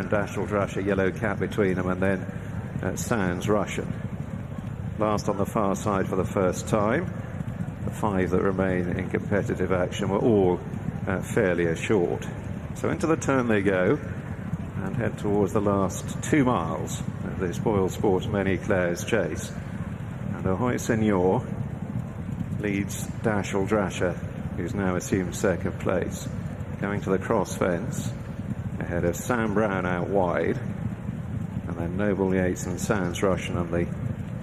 Brown, Dashel Drasher, Yellow Cap between them, and then Sounds Russian. Last on the far side for the first time. The 5 that remain in competitive action were all fairly assured. So into the turn they go and head towards the last 2 miles of this Boylesports Many Clouds Chase. And Ahoy Senor leads Dashel Drasher, who's now assumed second place, going to the cross fence ahead of Sam Brown out wide, and then Noble Yeats and Sounds Russian on the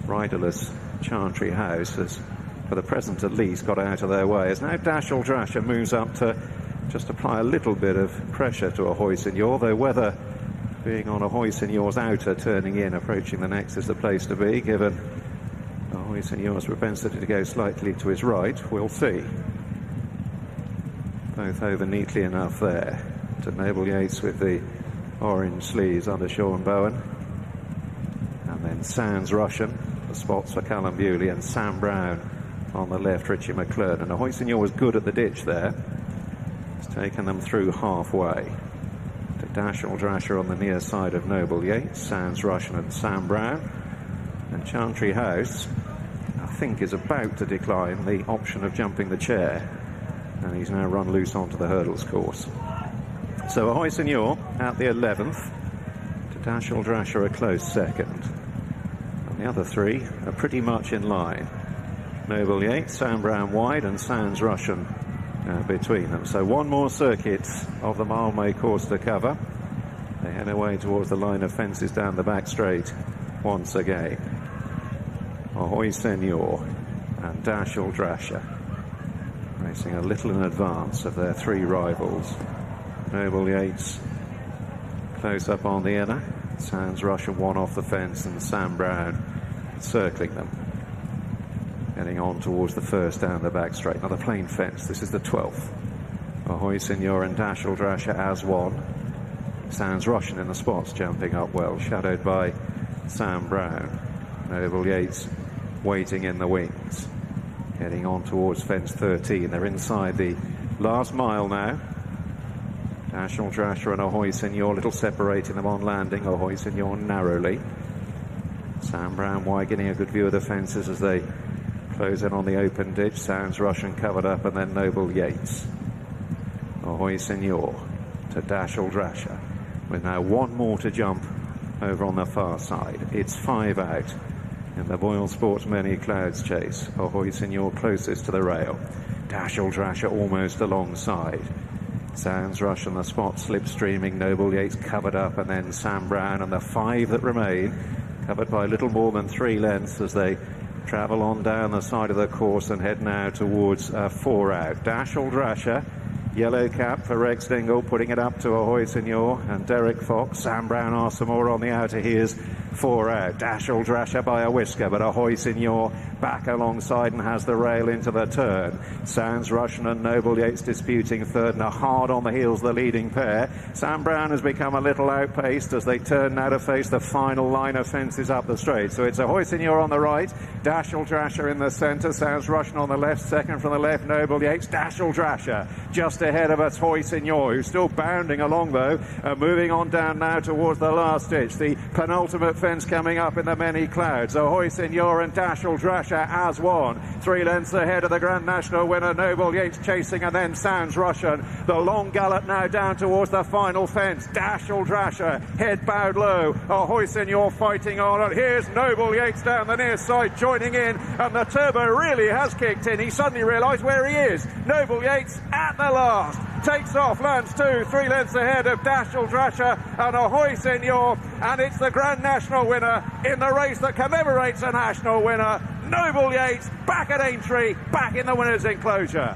riderless Chantry House has, for the present at least, got out of their way. As now Dashel Drasher moves up to just apply a little bit of pressure to Ahoy Senor, though whether being on Ahoy Senor's outer turning in, approaching the next is the place to be, given Ahoy Senor's propensity to go slightly to his right, we'll see. Both over neatly enough there to Noble Yeats with the orange sleeves under Sean Bowen, and then Sounds Russian, the spots for Callum Bewley, and Sam Brown on the left, Richie McClure. And Ahoy Senor was good at the ditch there. He's taken them through halfway to Dashel Drasher on the near side of Noble Yeats, Sounds Russian and Sam Brown. And Chantry House, I think, is about to decline the option of jumping the chair, and he's now run loose onto the hurdles course. So Ahoy Senor at the 11th, to Dashel Drasher a close second. And the other 3 are pretty much in line. Noble Yeats, Sam Brown wide, and Sounds Russian between them. So one more circuit of the mile-made course to cover. They head away towards the line of fences down the back straight once again. Ahoy Senor and Dashel Drasher racing a little in advance of their 3 rivals. Noble Yeats close up on the inner, Sounds Russian 1 off the fence, and Sam Brown circling them, heading on towards the first down the back straight. Another plain fence. This is the 12th. Ahoy Senor and Dashel Drasher as one. Sounds Russian in the spots, jumping up well, shadowed by Sam Brown. Noble Yeats waiting in the wings, heading on towards fence 13. They're inside the last mile now. Dashel Drasher and Ahoy Senor, little separating them on landing. Ahoy Senor narrowly. Sam Brown wide, getting a good view of the fences as they close in on the open ditch. Sounds Russian covered up, and then Noble Yeats. Ahoy Senor to Dashel Drasher, with now 1 more to jump over on the far side. It's 5 out in the Boylesports Many Clouds Chase. Ahoy Senor closest to the rail. Dashel Drasher almost alongside. Sounds Russian, the spot slipstreaming. Noble Yeats covered up, and then Sam Brown, and the 5 that remain covered by little more than 3 lengths as they travel on down the side of the course and head now towards 4 out. Dashel Drasher, yellow cap for Rex Dingle, putting it up to Ahoy Senor and Derek Fox. Sam Brown Arsamore on the outer. Here's 4 out. Dashel Drasher by a whisker, but Ahoy Senor back alongside and has the rail into the turn. Sounds Russian and Noble Yeats disputing third, and are hard on the heels the leading pair. Sam Brown has become a little outpaced as they turn now to face the final line of fences up the straight. So it's Ahoy Senor on the right, Dashel Drasher in the centre, Sounds Russian on the left, second from the left Noble Yeats. Dashel Drasher just ahead of us, Ahoy Senor, who's still bounding along though, moving on down now towards the last ditch, the penultimate fence coming up in the Many Clouds. Ahoy Senor and Dashel Drasher as one, 3 lengths ahead of the Grand National winner Noble Yeats chasing, and then Sounds Russian. The long gallop now down towards the final fence. Dashel Drasher, head bowed low. Ahoy Senor fighting on, and here's Noble Yeats down the near side joining in, and the turbo really has kicked in. He suddenly realised where he is. Noble Yeats at the last takes off, lands 2, 3 lengths ahead of Dashel Drasher and Ahoy Senor, and it's the Grand National winner in the race that commemorates a national winner. Noble Yeats back at Aintree, back in the winner's enclosure.